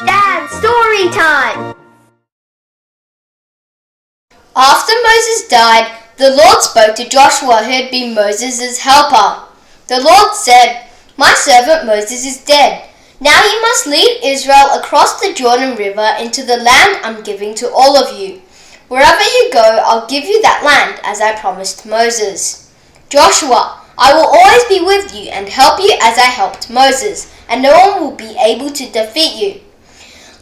Dad, story time! After Moses died, the Lord spoke to Joshua, who had been Moses' helper. The Lord said, "My servant Moses is dead. Now you must lead Israel across the Jordan River into the land I'm giving to all of you. Wherever you go, I'll give you that land, as I promised Moses. Joshua, I will always be with you and help you as I helped Moses, and no one will be able to defeat you.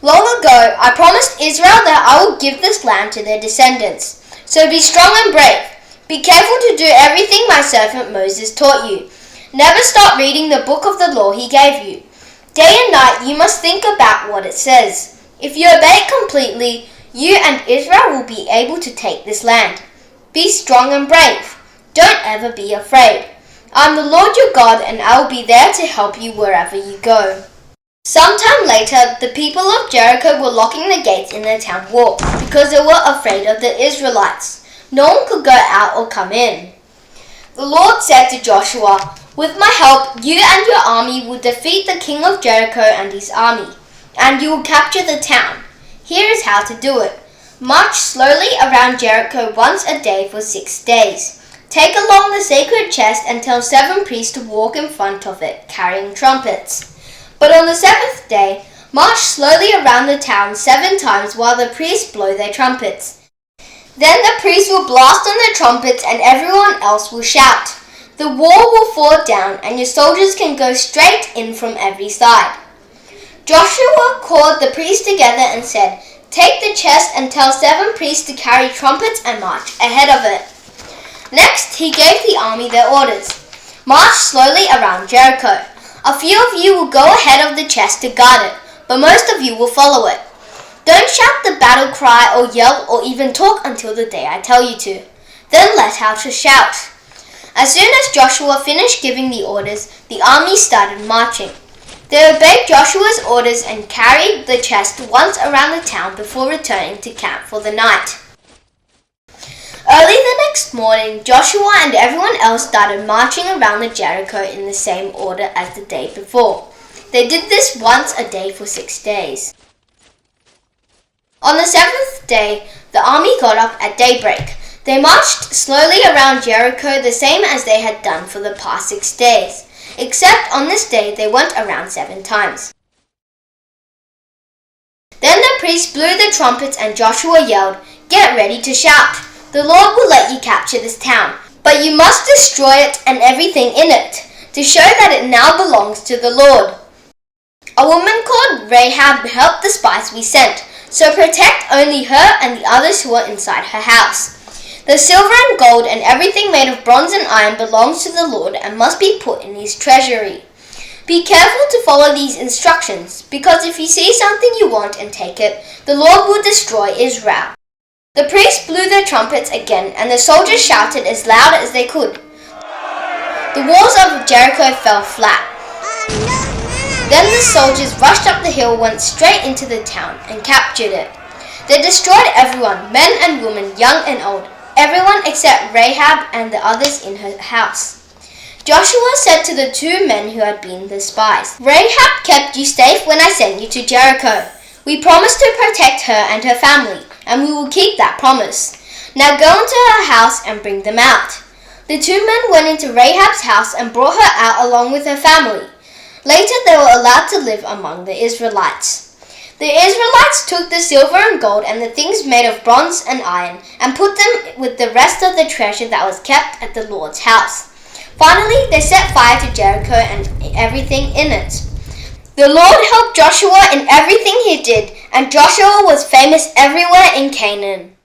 Long ago, I promised Israel that I will give this land to their descendants. So be strong and brave. Be careful to do everything my servant Moses taught you. Never stop reading the book of the law he gave you. Day and night you must think about what it says. If you obey it completely, you and Israel will be able to take this land. Be strong and brave. Don't ever be afraid. I'm the Lord your God, and I will be there to help you wherever you go." Sometime later, the people of Jericho were locking the gates in their town wall because they were afraid of the Israelites. No one could go out or come in. The Lord said to Joshua, "With my help, you and your army will defeat the king of Jericho and his army, and you will capture the town. Here is how to do it. March slowly around Jericho once a day for 6 days. Take along the sacred chest and tell 7 priests to walk in front of it, carrying trumpets. But on the 7th day, march slowly around the town 7 times while the priests blow their trumpets. Then the priests will blast on their trumpets and everyone else will shout. The wall will fall down and your soldiers can go straight in from every side." Joshua called the priests together and said, "Take the chest and tell 7 priests to carry trumpets and march ahead of it." Next, he gave the army their orders. "March slowly around Jericho. A few of you will go ahead of the chest to guard it, but most of you will follow it. Don't shout the battle cry or yell or even talk until the day I tell you to. Then let out a shout." As soon as Joshua finished giving the orders, the army started marching. They obeyed Joshua's orders and carried the chest once around the town before returning to camp for the night. Early the next morning, Joshua and everyone else started marching around the Jericho in the same order as the day before. They did this once a day for 6 days. On the 7th day, the army got up at daybreak. They marched slowly around Jericho the same as they had done for the past 6 days, except on this day they went around 7 times. Then the priests blew the trumpets and Joshua yelled, "Get ready to shout! The Lord will let you capture this town, but you must destroy it and everything in it, to show that it now belongs to the Lord." A woman called Rahab helped the spies we sent, so protect only her and the others who are inside her house. The silver and gold and everything made of bronze and iron belongs to the Lord and must be put in his treasury. Be careful to follow these instructions, because if you see something you want and take it, the Lord will destroy Israel. The priests blew their trumpets again, and the soldiers shouted as loud as they could. The walls of Jericho fell flat. Then the soldiers rushed up the hill, went straight into the town, and captured it. They destroyed everyone, men and women, young and old, everyone except Rahab and the others in her house. Joshua said to the 2 men who had been the spies, "Rahab kept you safe when I sent you to Jericho. We promised to protect her and her family, and we will keep that promise. Now go into her house and bring them out." The 2 men went into Rahab's house and brought her out along with her family. Later they were allowed to live among the Israelites. The Israelites took the silver and gold and the things made of bronze and iron and put them with the rest of the treasure that was kept at the Lord's house. Finally, they set fire to Jericho and everything in it. The Lord helped Joshua in everything he did, and Joshua was famous everywhere in Canaan.